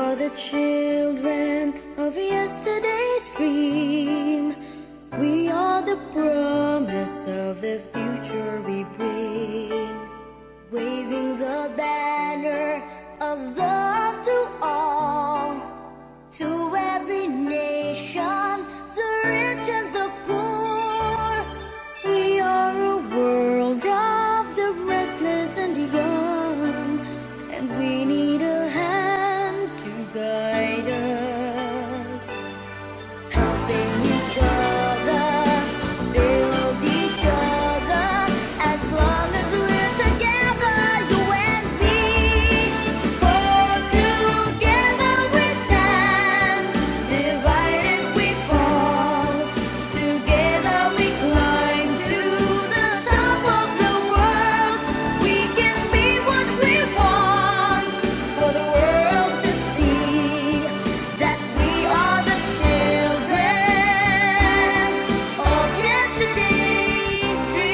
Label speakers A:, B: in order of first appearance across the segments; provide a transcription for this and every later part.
A: are the children of yesterday's dream. We are the promise of the future we bring. Waving the banner of love to all, to every nation, the rich and the poor. We are a world of the restless and young, and we need a hand to guide us, helping each other, build each other, as long as we're together, you and me. For together we stand, divided we fall, together we climb to the top of the world. We can be what we want, for the world to see that we are the children of yesterday's dream.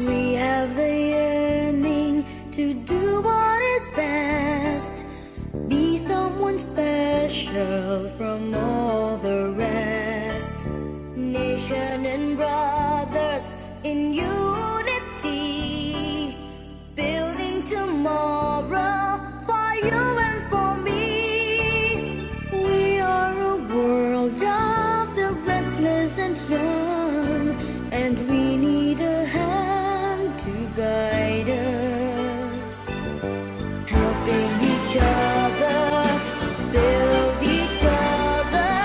A: We have the yearning to do what is best, be someone special from all the rest. Nation and brothers in unity, building tomorrow for you and for me. We are a world of the restless and young, and we need a hand to guide us, helping each other, build each other,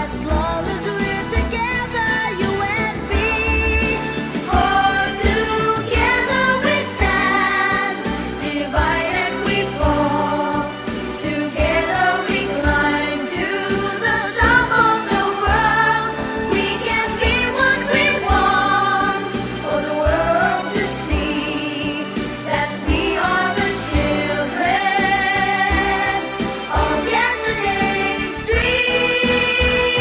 A: as long as we're together, you and me. For together we stand, divided we fall, together we climb to the top of the world. We can be what we want, for the world to see that we are the children of yesterday's dream.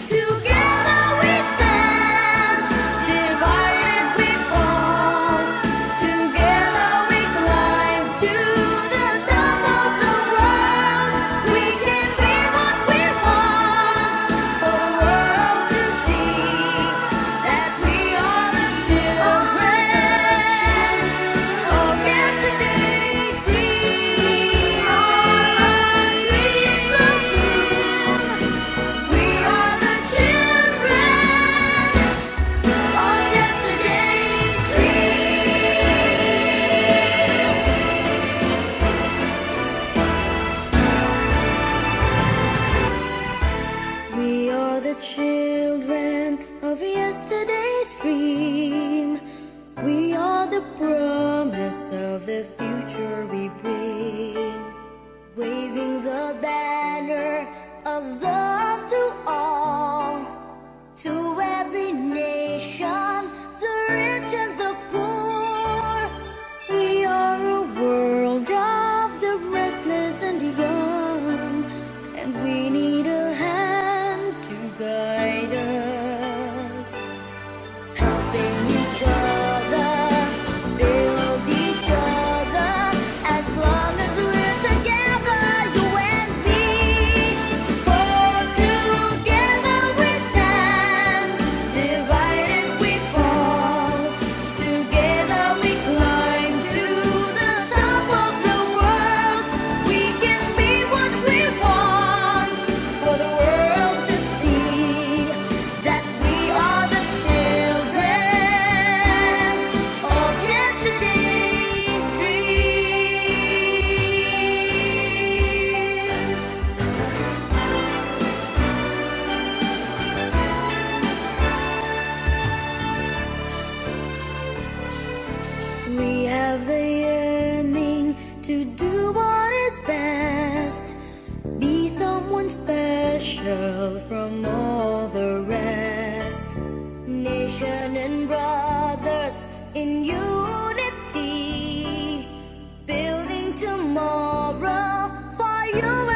A: Together we stand, divided we fall, together we climb to the top of the world. We can be what we want, for the world to see that we are the children of yesterday's dream. We are the children of yesterday's dream. We are the children of yesterday's dream. We are the promise of the future we bring. Waving the banner of love to all, to every nation, the rich and the poor. We are a world of the restless and young, and we need a hand to guide us, helping each other, build each other, as long as we're together, you and me. For together we stand, divided we fall, together we climb to the top of the world. We can be what we want, for the world to see that we are the children of yesterday's dream. We have the yearning to do what is best, be someone special from all the rest. Nation and brothers in unity, building tomorrow for you